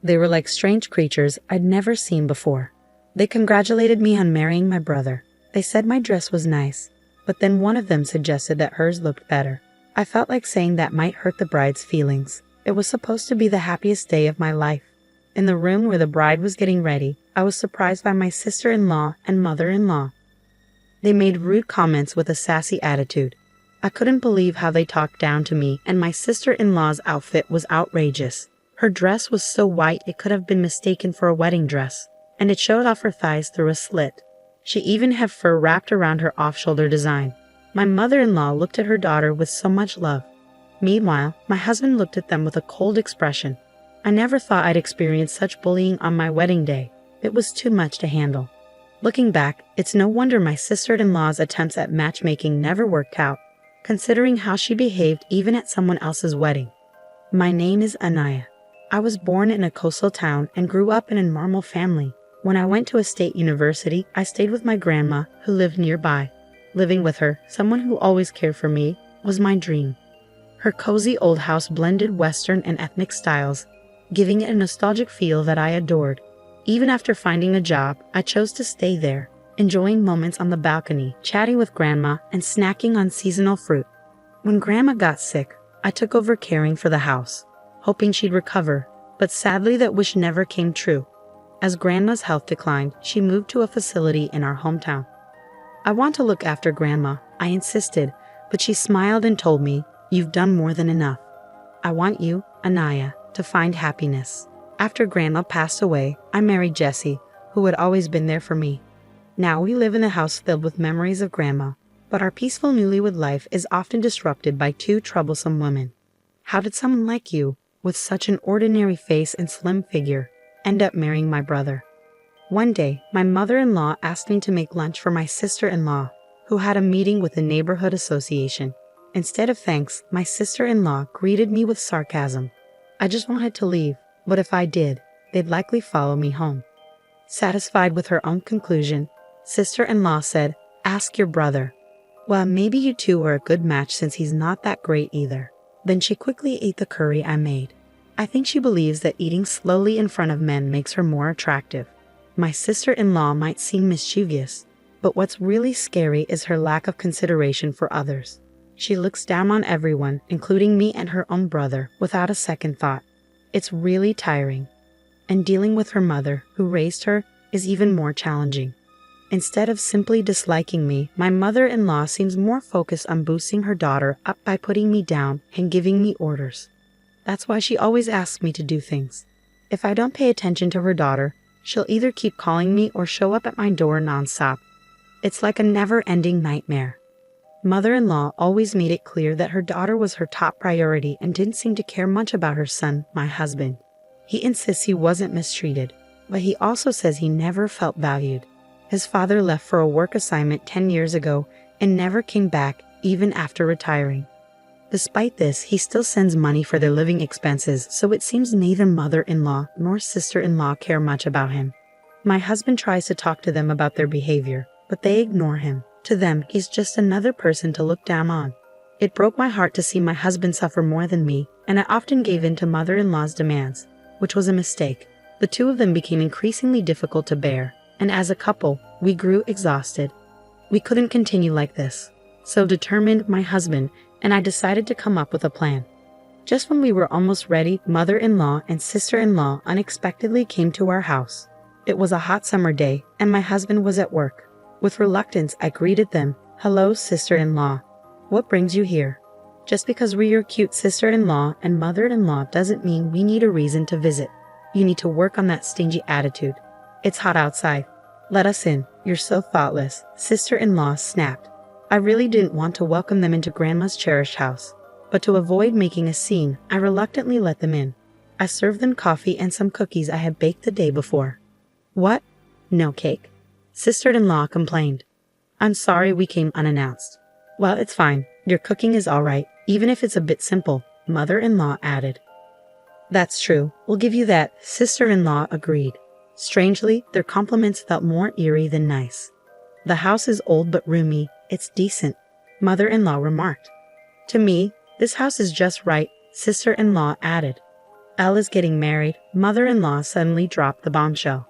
They were like strange creatures I'd never seen before. They congratulated me on marrying my brother. They said my dress was nice, but then one of them suggested that hers looked better. I felt like saying that might hurt the bride's feelings. It was supposed to be the happiest day of my life. In the room where the bride was getting ready, I was surprised by my sister-in-law and mother-in-law. They made rude comments with a sassy attitude. I couldn't believe how they talked down to me, and my sister-in-law's outfit was outrageous. Her dress was so white it could have been mistaken for a wedding dress, and it showed off her thighs through a slit. She even had fur wrapped around her off-shoulder design. My mother-in-law looked at her daughter with so much love. Meanwhile, my husband looked at them with a cold expression. I never thought I'd experience such bullying on my wedding day. It was too much to handle. Looking back, it's no wonder my sister-in-law's attempts at matchmaking never worked out, considering how she behaved even at someone else's wedding. My name is Anaya. I was born in a coastal town and grew up in a normal family. When I went to a state university, I stayed with my grandma, who lived nearby. Living with her, someone who always cared for me, was my dream. Her cozy old house blended Western and ethnic styles, giving it a nostalgic feel that I adored. Even after finding a job, I chose to stay there, enjoying moments on the balcony, chatting with Grandma, and snacking on seasonal fruit. When Grandma got sick, I took over caring for the house, hoping she'd recover, but sadly that wish never came true. As Grandma's health declined, she moved to a facility in our hometown. I want to look after Grandma, I insisted, but she smiled and told me, "You've done more than enough. I want you, Anaya, to find happiness." After Grandma passed away, I married Jesse, who had always been there for me. Now we live in a house filled with memories of Grandma, but our peaceful newlywed life is often disrupted by two troublesome women. How did someone like you, with such an ordinary face and slim figure, end up marrying my brother? One day, my mother-in-law asked me to make lunch for my sister-in-law, who had a meeting with the neighborhood association. Instead of thanks, my sister-in-law greeted me with sarcasm. I just wanted to leave, but if I did, they'd likely follow me home. Satisfied with her own conclusion, sister-in-law said, "Ask your brother." Well, maybe you two are a good match since he's not that great either. Then she quickly ate the curry I made. I think she believes that eating slowly in front of men makes her more attractive. My sister-in-law might seem mischievous, but what's really scary is her lack of consideration for others. She looks down on everyone, including me and her own brother, without a second thought. It's really tiring. And dealing with her mother, who raised her, is even more challenging. Instead of simply disliking me, my mother-in-law seems more focused on boosting her daughter up by putting me down and giving me orders. That's why she always asks me to do things. If I don't pay attention to her daughter, she'll either keep calling me or show up at my door nonstop. It's like a never-ending nightmare. Mother-in-law always made it clear that her daughter was her top priority and didn't seem to care much about her son, my husband. He insists he wasn't mistreated, but he also says he never felt valued. His father left for a work assignment 10 years ago and never came back, even after retiring. Despite this, he still sends money for their living expenses, so it seems neither mother-in-law nor sister-in-law care much about him. My husband tries to talk to them about their behavior, but they ignore him. To them, he's just another person to look down on. It broke my heart to see my husband suffer more than me, and I often gave in to mother-in-law's demands, which was a mistake. The two of them became increasingly difficult to bear, and as a couple, we grew exhausted. We couldn't continue like this. So determined, my husband and I decided to come up with a plan. Just when we were almost ready, mother-in-law and sister-in-law unexpectedly came to our house. It was a hot summer day, and my husband was at work. With reluctance, I greeted them. "Hello, sister-in-law. What brings you here?" Just because we're your cute sister-in-law and mother-in-law doesn't mean we need a reason to visit. You need to work on that stingy attitude. It's hot outside. Let us in. You're so thoughtless, sister-in-law snapped. I really didn't want to welcome them into Grandma's cherished house, but to avoid making a scene, I reluctantly let them in. I served them coffee and some cookies I had baked the day before. "What? No cake?" Sister-in-law complained. "I'm sorry we came unannounced." "Well, it's fine. Your cooking is all right, even if it's a bit simple," mother-in-law added. "That's true. We'll give you that," sister-in-law agreed. Strangely, their compliments felt more eerie than nice. "The house is old but roomy. It's decent," mother-in-law remarked. "To me, this house is just right," sister-in-law added. Elle is getting married. Mother-in-law suddenly dropped the bombshell.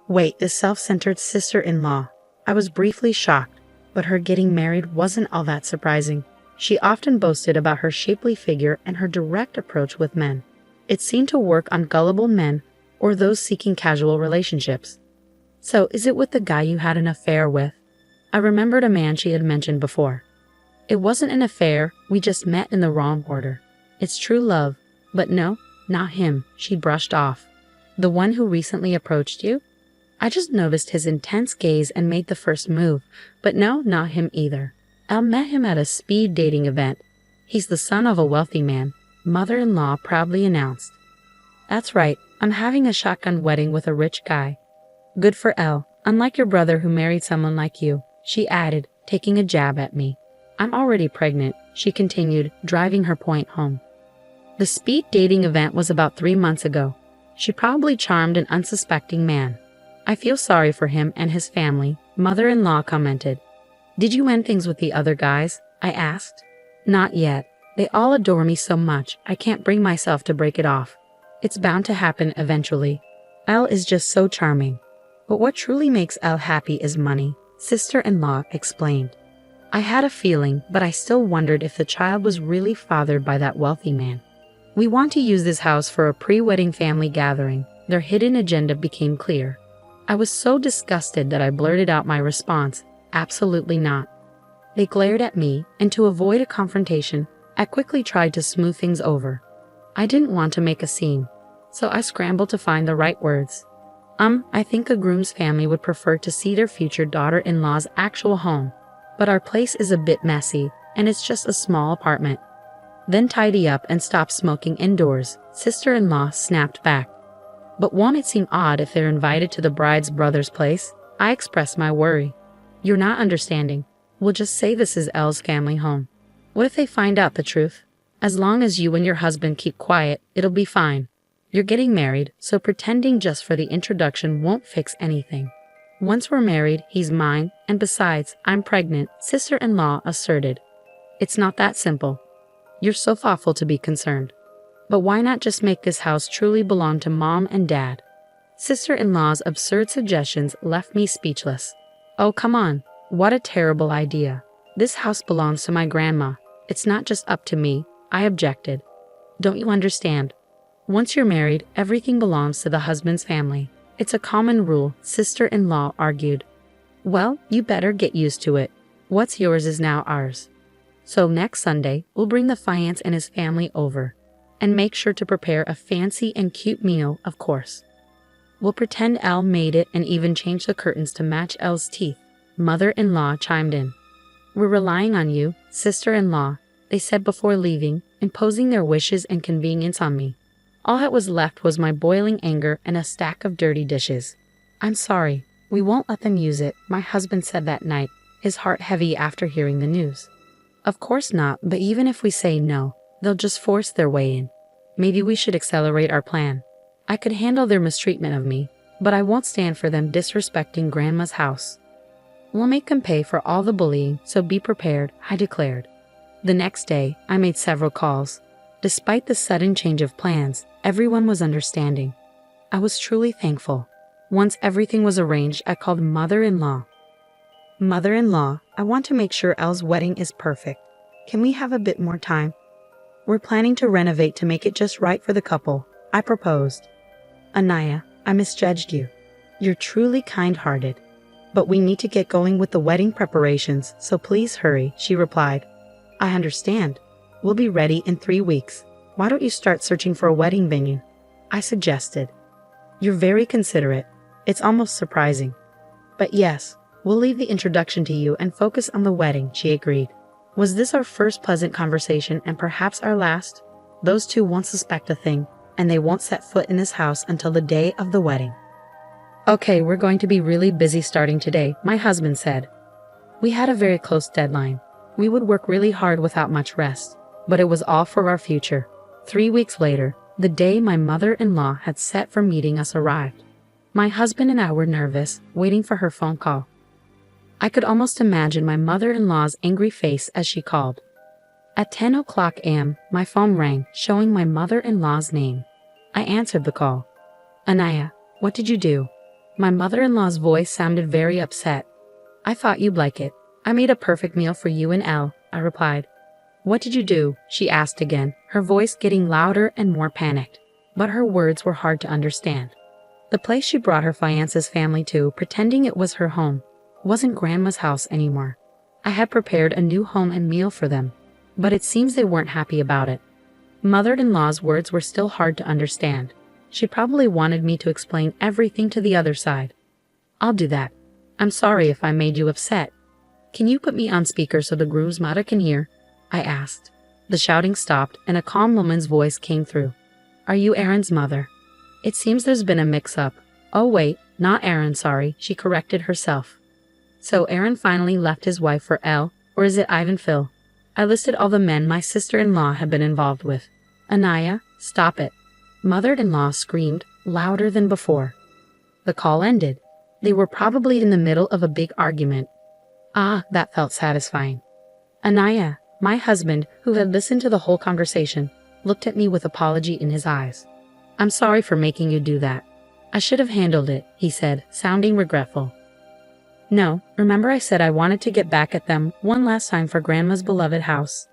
Wait, this self-centered sister-in-law. I was briefly shocked, but her getting married wasn't all that surprising. She often boasted about her shapely figure and her direct approach with men. It seemed to work on gullible men or those seeking casual relationships. So, is it with the guy you had an affair with? I remembered a man she had mentioned before. It wasn't an affair, we just met in the wrong order. It's true love, but no, not him, she brushed off. The one who recently approached you? I just noticed his intense gaze and made the first move, but no, not him either. Elle met him at a speed dating event. He's the son of a wealthy man, mother-in-law proudly announced. That's right, I'm having a shotgun wedding with a rich guy. Good for Elle, unlike your brother who married someone like you, she added, taking a jab at me. I'm already pregnant, she continued, driving her point home. The speed dating event was about 3 months ago. She probably charmed an unsuspecting man. I feel sorry for him and his family, mother-in-law commented. Did you end things with the other guys? I asked. Not yet. They all adore me so much, I can't bring myself to break it off. It's bound to happen eventually. Elle is just so charming. But what truly makes Elle happy is money, sister-in-law explained. I had a feeling, but I still wondered if the child was really fathered by that wealthy man. We want to use this house for a pre-wedding family gathering. Their hidden agenda became clear. I was so disgusted that I blurted out my response, absolutely not. They glared at me, and to avoid a confrontation, I quickly tried to smooth things over. I didn't want to make a scene, so I scrambled to find the right words. I think a groom's family would prefer to see their future daughter-in-law's actual home, but our place is a bit messy, and it's just a small apartment. Then tidy up and stop smoking indoors, sister-in-law snapped back. But won't it seem odd if they're invited to the bride's brother's place? I expressed my worry. You're not understanding. We'll just say this is Elle's family home. What if they find out the truth? As long as you and your husband keep quiet, it'll be fine. You're getting married, so pretending just for the introduction won't fix anything. Once we're married, he's mine, and besides, I'm pregnant, sister-in-law asserted. It's not that simple. You're so thoughtful to be concerned. But why not just make this house truly belong to mom and dad? Sister-in-law's absurd suggestions left me speechless. Oh, come on. What a terrible idea. This house belongs to my grandma. It's not just up to me, I objected. Don't you understand? Once you're married, everything belongs to the husband's family. It's a common rule, sister-in-law argued. Well, you better get used to it. What's yours is now ours. So next Sunday, we'll bring the fiance and his family over. And make sure to prepare a fancy and cute meal, of course. We'll pretend Elle made it and even change the curtains to match Elle's teeth, mother-in-law chimed in. We're relying on you, sister-in-law, they said before leaving, imposing their wishes and convenience on me. All that was left was my boiling anger and a stack of dirty dishes. I'm sorry, we won't let them use it, my husband said that night, his heart heavy after hearing the news. Of course not, but even if we say no, they'll just force their way in. Maybe we should accelerate our plan. I could handle their mistreatment of me, but I won't stand for them disrespecting Grandma's house. We'll make them pay for all the bullying, so be prepared, I declared. The next day, I made several calls. Despite the sudden change of plans, everyone was understanding. I was truly thankful. Once everything was arranged, I called mother-in-law. Mother-in-law, I want to make sure Elle's wedding is perfect. Can we have a bit more time? We're planning to renovate to make it just right for the couple, I proposed. Anaya, I misjudged you. You're truly kind-hearted. But we need to get going with the wedding preparations, so please hurry, she replied. I understand. We'll be ready in 3 weeks. Why don't you start searching for a wedding venue? I suggested. You're very considerate. It's almost surprising. But yes, we'll leave the introduction to you and focus on the wedding, she agreed. Was this our first pleasant conversation and perhaps our last? Those two won't suspect a thing, and they won't set foot in this house until the day of the wedding. Okay, we're going to be really busy starting today, my husband said. We had a very close deadline. We would work really hard without much rest, but it was all for our future. 3 weeks later, the day my mother-in-law had set for meeting us arrived. My husband and I were nervous, waiting for her phone call. I could almost imagine my mother-in-law's angry face as she called. At 10 o'clock a.m., my phone rang, showing my mother-in-law's name. I answered the call. Anaya, what did you do? My mother-in-law's voice sounded very upset. I thought you'd like it. I made a perfect meal for you and Elle, I replied. What did you do? She asked again, her voice getting louder and more panicked. But her words were hard to understand. The place she brought her fiance's family to, pretending it was her home, wasn't Grandma's house anymore. I had prepared a new home and meal for them, but it seems they weren't happy about it. Mother-in-law's words were still hard to understand. She probably wanted me to explain everything to the other side. I'll do that. I'm sorry if I made you upset. Can you put me on speaker so the groom's mother can hear? I asked. The shouting stopped and a calm woman's voice came through. Are you Aaron's mother? It seems there's been a mix-up. Oh wait, not Aaron, sorry, she corrected herself. So Aaron finally left his wife for Elle, or is it Ivan Phil? I listed all the men my sister-in-law had been involved with. Anaya, stop it. Mother-in-law screamed, louder than before. The call ended. They were probably in the middle of a big argument. Ah, that felt satisfying. Anaya, my husband, who had listened to the whole conversation, looked at me with apology in his eyes. I'm sorry for making you do that. I should have handled it, he said, sounding regretful. No, remember I said I wanted to get back at them one last time for Grandma's beloved house.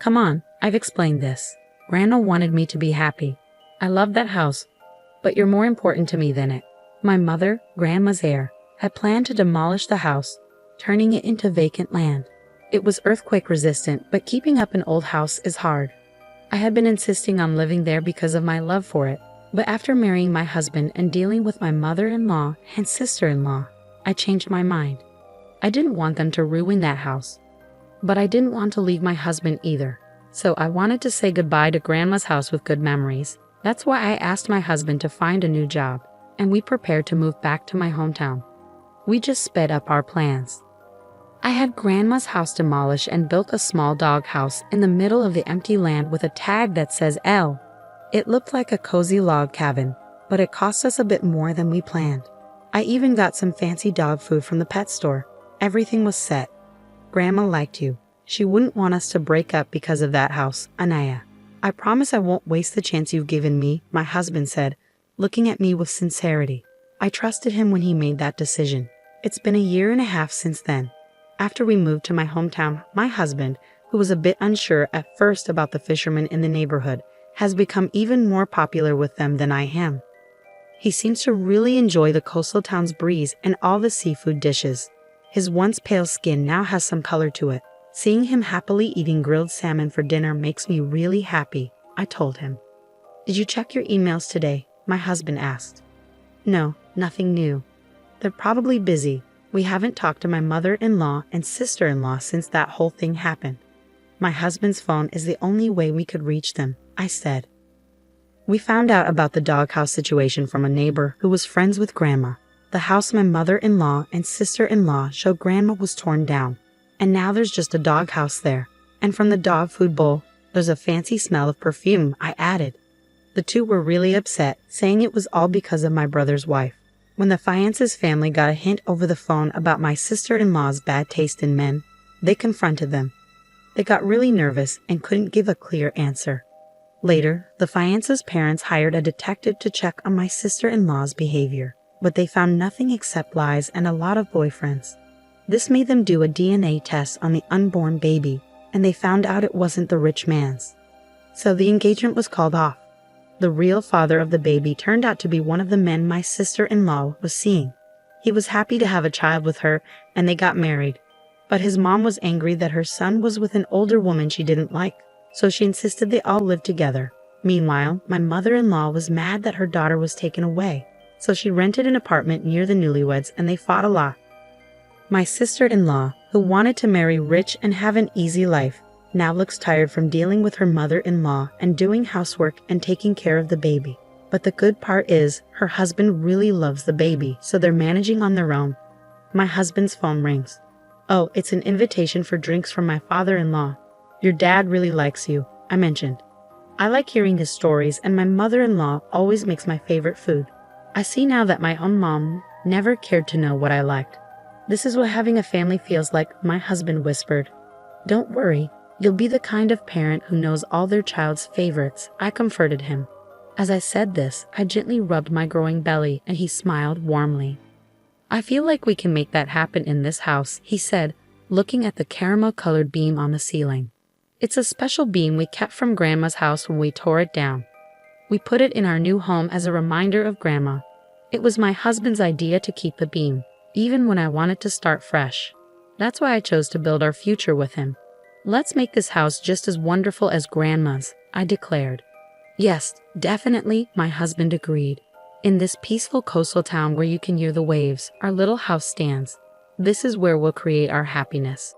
Come on, I've explained this. Grandma wanted me to be happy. I love that house, but you're more important to me than it. My mother, Grandma's heir, had planned to demolish the house, turning it into vacant land. It was earthquake resistant, but keeping up an old house is hard. I had been insisting on living there because of my love for it, but after marrying my husband and dealing with my mother-in-law and sister-in-law, I changed my mind. I didn't want them to ruin that house, but I didn't want to leave my husband either, so I wanted to say goodbye to Grandma's house with good memories. That's why I asked my husband to find a new job, and we prepared to move back to my hometown. We just sped up our plans. I had Grandma's house demolished and built a small dog house in the middle of the empty land with a tag that says L. It looked like a cozy log cabin, but it cost us a bit more than we planned. I even got some fancy dog food from the pet store. Everything was set. Grandma liked you. She wouldn't want us to break up because of that house, Anaya. I promise I won't waste the chance you've given me, my husband said, looking at me with sincerity. I trusted him when he made that decision. It's been a year and a half since then. After we moved to my hometown, my husband, who was a bit unsure at first about the fishermen in the neighborhood, has become even more popular with them than I am. He seems to really enjoy the coastal town's breeze and all the seafood dishes. His once pale skin now has some color to it. Seeing him happily eating grilled salmon for dinner makes me really happy, I told him. Did you check your emails today? My husband asked. No, nothing new. They're probably busy. We haven't talked to my mother-in-law and sister-in-law since that whole thing happened. My husband's phone is the only way we could reach them, I said. We found out about the doghouse situation from a neighbor who was friends with Grandma. The house my mother-in-law and sister-in-law showed Grandma was torn down, and now there's just a doghouse there. And from the dog food bowl, there's a fancy smell of perfume, I added. The two were really upset, saying it was all because of my brother's wife. When the fiance's family got a hint over the phone about my sister-in-law's bad taste in men, they confronted them. They got really nervous and couldn't give a clear answer. Later, the fiance's parents hired a detective to check on my sister-in-law's behavior, but they found nothing except lies and a lot of boyfriends. This made them do a DNA test on the unborn baby, and they found out it wasn't the rich man's. So the engagement was called off. The real father of the baby turned out to be one of the men my sister-in-law was seeing. He was happy to have a child with her, and they got married. But his mom was angry that her son was with an older woman she didn't like, so she insisted they all live together. Meanwhile, my mother-in-law was mad that her daughter was taken away, so she rented an apartment near the newlyweds and they fought a lot. My sister-in-law, who wanted to marry rich and have an easy life, now looks tired from dealing with her mother-in-law and doing housework and taking care of the baby. But the good part is, her husband really loves the baby, so they're managing on their own. My husband's phone rings. Oh, it's an invitation for drinks from my father-in-law. Your dad really likes you, I mentioned. I like hearing his stories, and my mother-in-law always makes my favorite food. I see now that my own mom never cared to know what I liked. This is what having a family feels like, my husband whispered. Don't worry, you'll be the kind of parent who knows all their child's favorites, I comforted him. As I said this, I gently rubbed my growing belly and he smiled warmly. I feel like we can make that happen in this house, he said, looking at the caramel-colored beam on the ceiling. It's a special beam we kept from Grandma's house when we tore it down. We put it in our new home as a reminder of Grandma. It was my husband's idea to keep the beam, even when I wanted to start fresh. That's why I chose to build our future with him. Let's make this house just as wonderful as Grandma's, I declared. Yes, definitely, my husband agreed. In this peaceful coastal town where you can hear the waves, our little house stands. This is where we'll create our happiness.